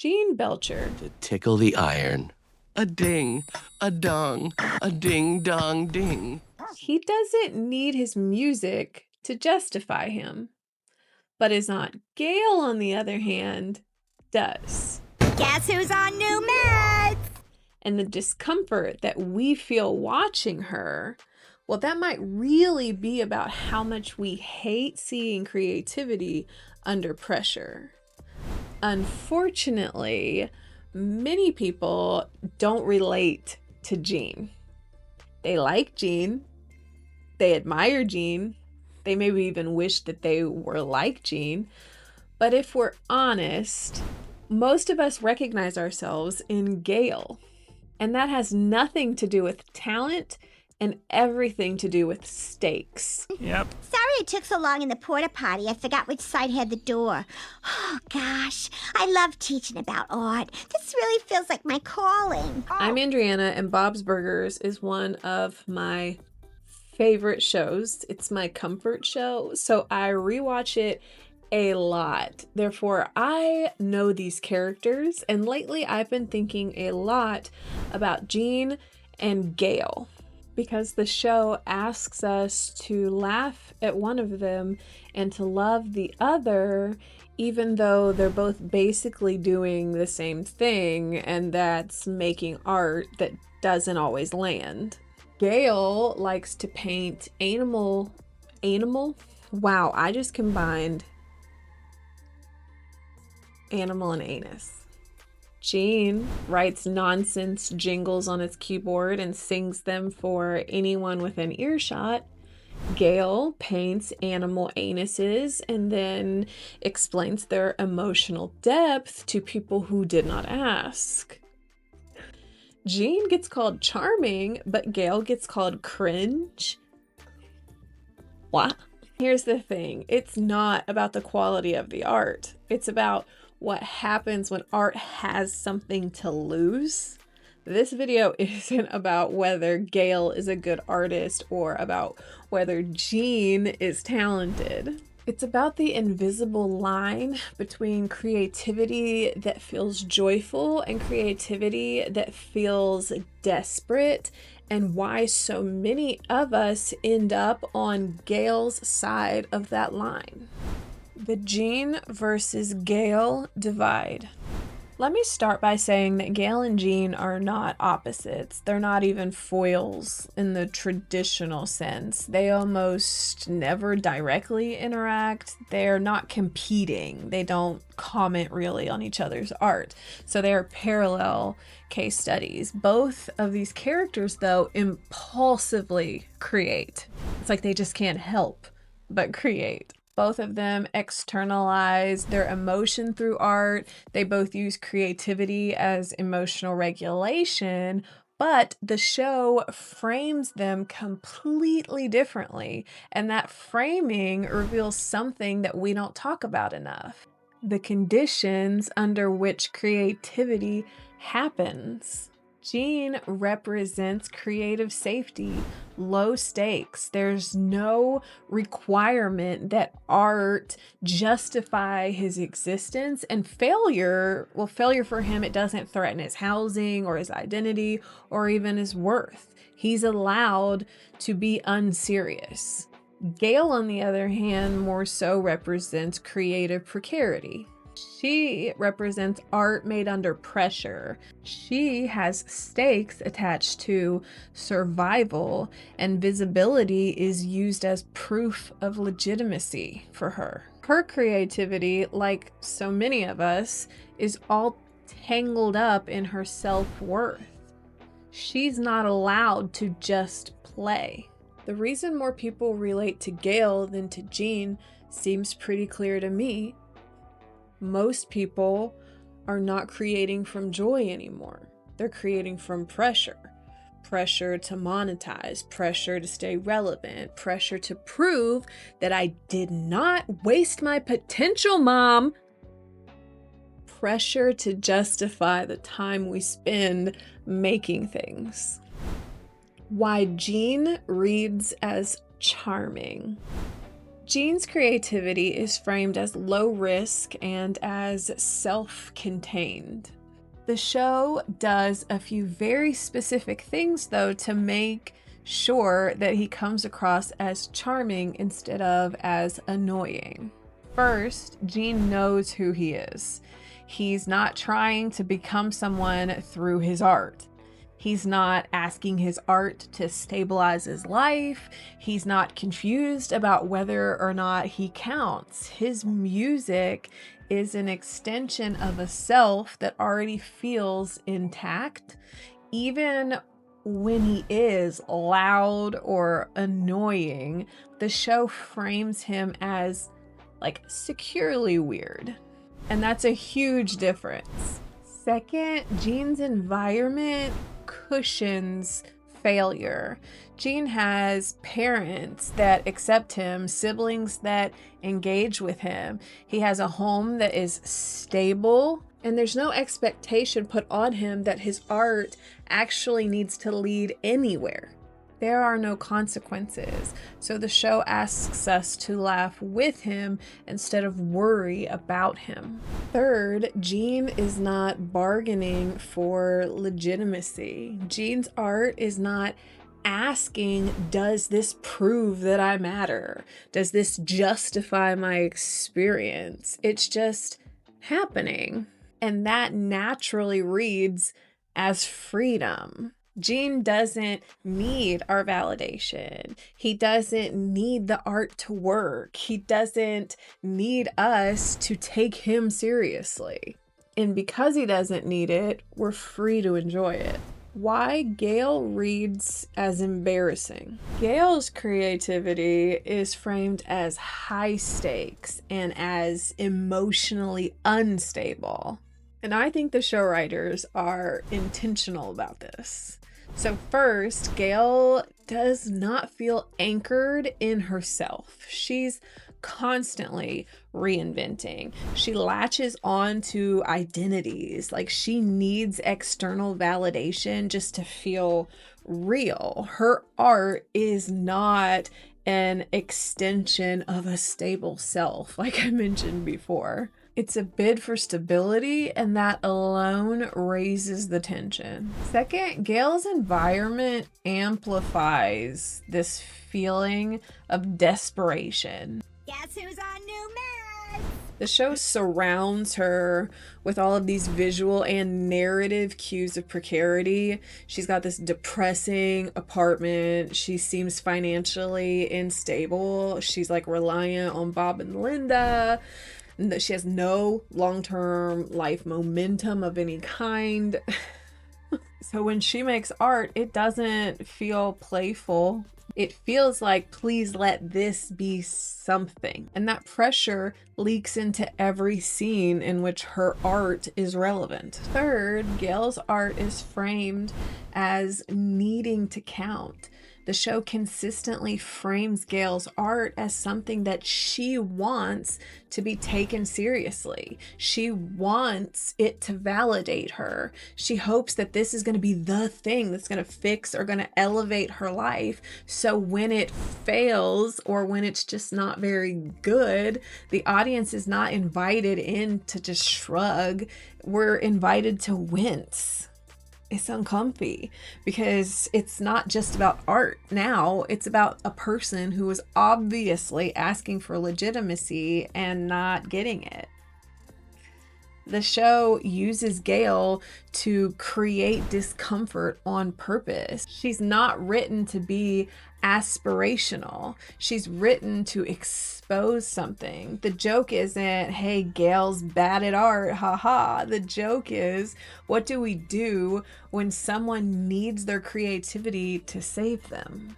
Gene Belcher. To tickle the iron. A ding, a dong, a ding dong ding. He doesn't need his music to justify him. But his Aunt Gayle, on the other hand, does. Guess who's on new meds? And the discomfort that we feel watching her, well, that might really be about how much we hate seeing creativity under pressure. Unfortunately, many people don't relate to Gene. They like Gene. They admire Gene. They maybe even wish that they were like Gene. But if we're honest, most of us recognize ourselves in Gayle. And that has nothing to do with talent and everything to do with stakes. Yep. Sorry it took so long in the porta potty. I forgot which side had the door. Oh, gosh. I love teaching about art. This really feels like my calling. I'm Andriana, and Bob's Burgers is one of my favorite shows. It's my comfort show, so I rewatch it a lot. Therefore, I know these characters, and lately I've been thinking a lot about Gene and Gayle, because the show asks us to laugh at one of them and to love the other, even though they're both basically doing the same thing, and that's making art that doesn't always land. Gayle likes to paint animal? Wow, I just combined animal and anus. Gene writes nonsense jingles on his keyboard and sings them for anyone within earshot. Gayle paints animal anuses and then explains their emotional depth to people who did not ask. Gene gets called charming, but Gayle gets called cringe. What? Here's the thing. It's not about the quality of the art. It's about what happens when art has something to lose. This video isn't about whether Gayle is a good artist or about whether Gene is talented. It's about the invisible line between creativity that feels joyful and creativity that feels desperate, and why so many of us end up on Gayle's side of that line. The Gene versus Gayle divide. Let me start by saying that Gayle and Gene are not opposites. They're not even foils in the traditional sense. They almost never directly interact. They're not competing. They don't comment really on each other's art. So they're parallel case studies. Both of these characters, though, impulsively create. It's like they just can't help but create. Both of them externalize their emotion through art. They both use creativity as emotional regulation, but the show frames them completely differently. And that framing reveals something that we don't talk about enough: the conditions under which creativity happens. Gene represents creative safety, low stakes. There's no requirement that art justify his existence, and failure for him, it doesn't threaten his housing or his identity or even his worth. He's allowed to be unserious. Gayle, on the other hand, more so represents creative precarity. She represents art made under pressure. She has stakes attached to survival, and visibility is used as proof of legitimacy for her. Her creativity, like so many of us, is all tangled up in her self-worth. She's not allowed to just play. The reason more people relate to Gayle than to Gene seems pretty clear to me. Most people are not creating from joy anymore. They're creating from pressure. Pressure to monetize, pressure to stay relevant, pressure to prove that I did not waste my potential, Mom. Pressure to justify the time we spend making things. Why Gene reads as charming. Gene's creativity is framed as low risk and as self-contained. The show does a few very specific things, though, to make sure that he comes across as charming instead of as annoying. First, Gene knows who he is. He's not trying to become someone through his art. He's not asking his art to stabilize his life. He's not confused about whether or not he counts. His music is an extension of a self that already feels intact, even when he is loud or annoying. The show frames him as like securely weird, and that's a huge difference. Second, Gene's environment cushions failure. Gene has parents that accept him, siblings that engage with him. He has a home that is stable, and there's no expectation put on him that his art actually needs to lead anywhere. There are no consequences. So the show asks us to laugh with him instead of worry about him. Third, Gene is not bargaining for legitimacy. Gene's art is not asking, does this prove that I matter? Does this justify my experience? It's just happening. And that naturally reads as freedom. Gene doesn't need our validation. He doesn't need the art to work. He doesn't need us to take him seriously. And because he doesn't need it, we're free to enjoy it. Why Gayle reads as embarrassing. Gayle's creativity is framed as high stakes and as emotionally unstable. And I think the show writers are intentional about this. So first, Gayle does not feel anchored in herself. She's constantly reinventing. She latches on to identities. Like, she needs external validation just to feel real. Her art is not an extension of a stable self, like I mentioned before. It's a bid for stability, and that alone raises the tension. Second, Gayle's environment amplifies this feeling of desperation. Guess who's on New Meds? The show surrounds her with all of these visual and narrative cues of precarity. She's got this depressing apartment. She seems financially unstable. She's like reliant on Bob and Linda. She has no long-term life momentum of any kind. So when she makes art, it doesn't feel playful. It feels like, please let this be something. And that pressure leaks into every scene in which her art is relevant. Third, Gayle's art is framed as needing to count. The show consistently frames Gayle's art as something that she wants to be taken seriously. She wants it to validate her. She hopes that this is going to be the thing that's going to fix or going to elevate her life. So when it fails, or when it's just not very good, the audience is not invited in to just shrug. We're invited to wince. It's uncomfy because it's not just about art now. It's about a person who is obviously asking for legitimacy and not getting it. The show uses Gayle to create discomfort on purpose. She's not written to be aspirational. She's written to expose something. The joke isn't, hey, Gayle's bad at art, haha. The joke is, what do we do when someone needs their creativity to save them?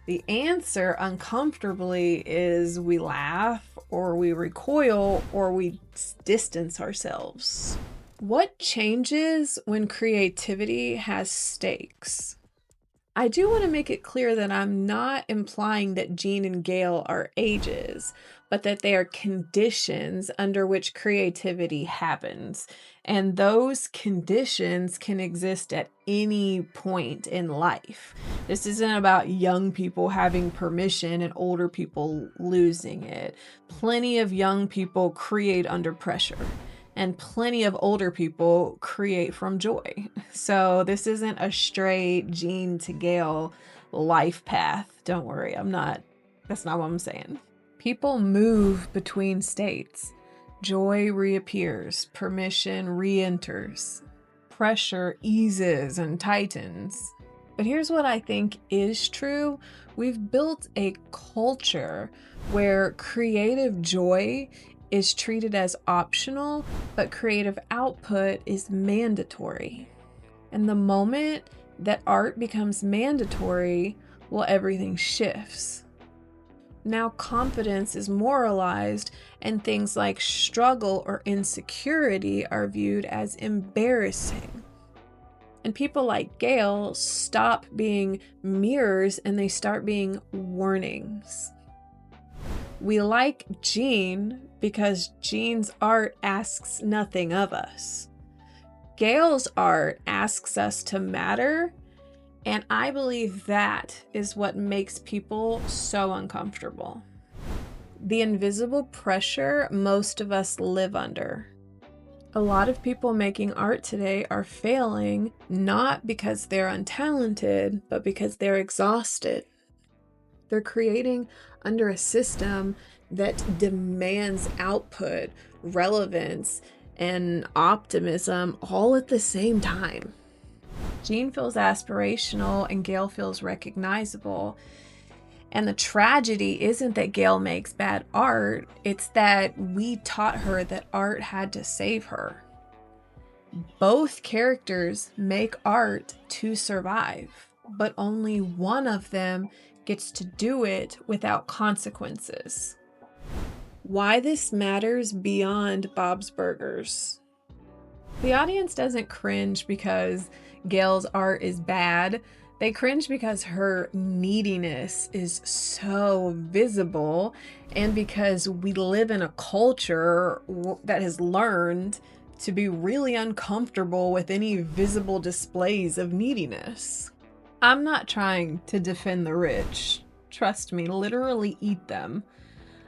The answer, uncomfortably, is we laugh, or we recoil, or we distance ourselves. What changes when creativity has stakes? I do want to make it clear that I'm not implying that Gene and Gayle are ages, but that they are conditions under which creativity happens. And those conditions can exist at any point in life. This isn't about young people having permission and older people losing it. Plenty of young people create under pressure, and plenty of older people create from joy. So this isn't a straight Gene to Gayle life path. Don't worry, that's not what I'm saying. People move between states. Joy reappears, permission re-enters, pressure eases and tightens. But here's what I think is true. We've built a culture where creative joy is treated as optional, but creative output is mandatory. And the moment that art becomes mandatory, well, everything shifts. Now confidence is moralized, and things like struggle or insecurity are viewed as embarrassing. And people like Gayle stop being mirrors and they start being warnings. We like Gene because Gene's art asks nothing of us. Gayle's art asks us to matter, and I believe that is what makes people so uncomfortable. The invisible pressure most of us live under. A lot of people making art today are failing, not because they're untalented, but because they're exhausted. They're creating under a system that demands output, relevance, and optimism all at the same time. Gene feels aspirational and Gayle feels recognizable. And the tragedy isn't that Gayle makes bad art, it's that we taught her that art had to save her. Both characters make art to survive, but only one of them gets to do it without consequences. Why this matters beyond Bob's Burgers. The audience doesn't cringe because Gayle's art is bad. They cringe because her neediness is so visible, and because we live in a culture that has learned to be really uncomfortable with any visible displays of neediness. I'm not trying to defend the rich. Trust me, literally eat them.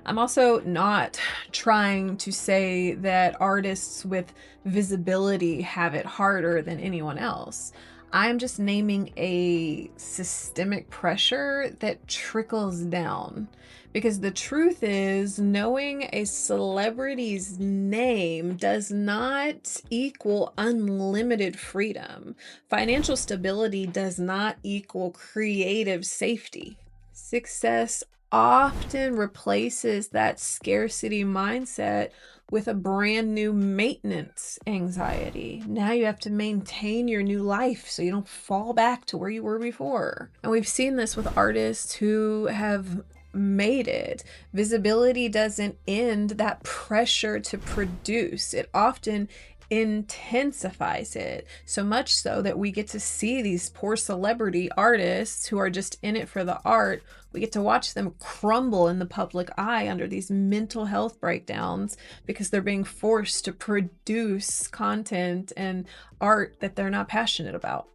I'm also not trying to say that artists with visibility have it harder than anyone else. I'm just naming a systemic pressure that trickles down. Because the truth is, knowing a celebrity's name does not equal unlimited freedom. Financial stability does not equal creative safety. Success often replaces that scarcity mindset with a brand new maintenance anxiety. Now you have to maintain your new life so you don't fall back to where you were before. And we've seen this with artists who have made it. Visibility doesn't end that pressure to produce. It often intensifies it, so much so that we get to see these poor celebrity artists who are just in it for the art. We get to watch them crumble in the public eye under these mental health breakdowns because they're being forced to produce content and art that they're not passionate about.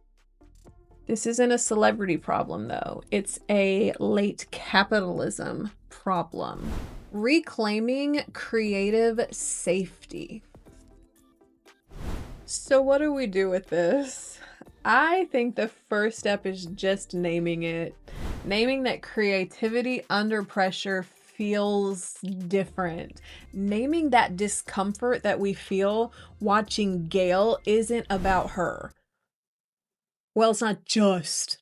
This isn't a celebrity problem, though. It's a late capitalism problem. Reclaiming creative safety. So what do we do with this? I think the first step is just naming it. Naming that creativity under pressure feels different. Naming that discomfort that we feel watching Gayle isn't about her. Well, it's not just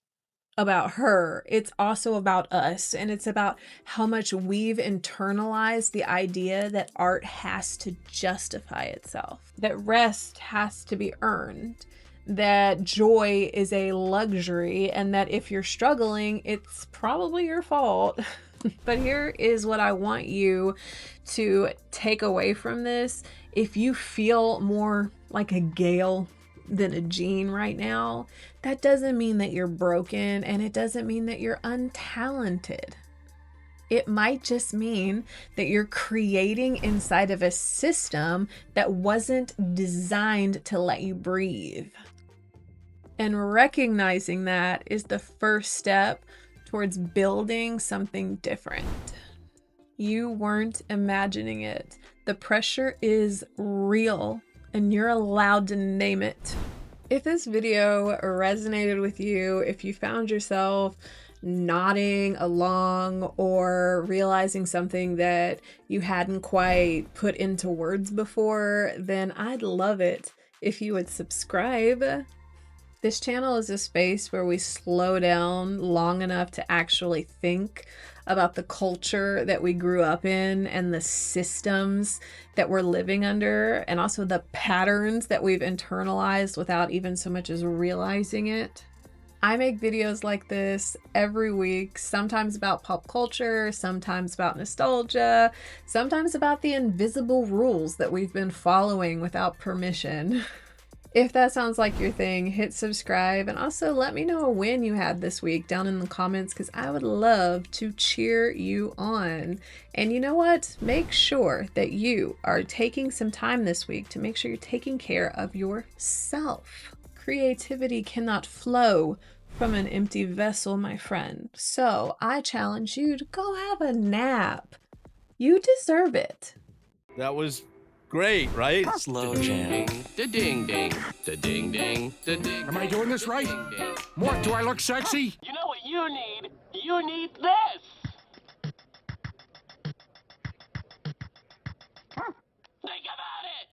about her. It's also about us, and it's about how much we've internalized the idea that art has to justify itself, that rest has to be earned, that joy is a luxury, and that if you're struggling, it's probably your fault. But here is what I want you to take away from this. If you feel more like a Gayle than a Gene right now, that doesn't mean that you're broken, and it doesn't mean that you're untalented. It might just mean that you're creating inside of a system that wasn't designed to let you breathe. And recognizing that is the first step towards building something different. You weren't imagining it. The pressure is real, and you're allowed to name it. If this video resonated with you, if you found yourself nodding along or realizing something that you hadn't quite put into words before, then I'd love it if you would subscribe. This channel is a space where we slow down long enough to actually think about the culture that we grew up in and the systems that we're living under, and also the patterns that we've internalized without even so much as realizing it. I make videos like this every week, sometimes about pop culture, sometimes about nostalgia, sometimes about the invisible rules that we've been following without permission. If that sounds like your thing, hit subscribe, and also let me know a win you had this week down in the comments, because I would love to cheer you on. And you know what? Make sure that you are taking some time this week to make sure you're taking care of yourself. Creativity cannot flow from an empty vessel, my friend. So I challenge you to go have a nap. You deserve it. That was great, right? Slow jam. Da-ding ding. Da-ding ding. Da-ding. Am I doing this right? What, do I look sexy? You know what you need? You need this!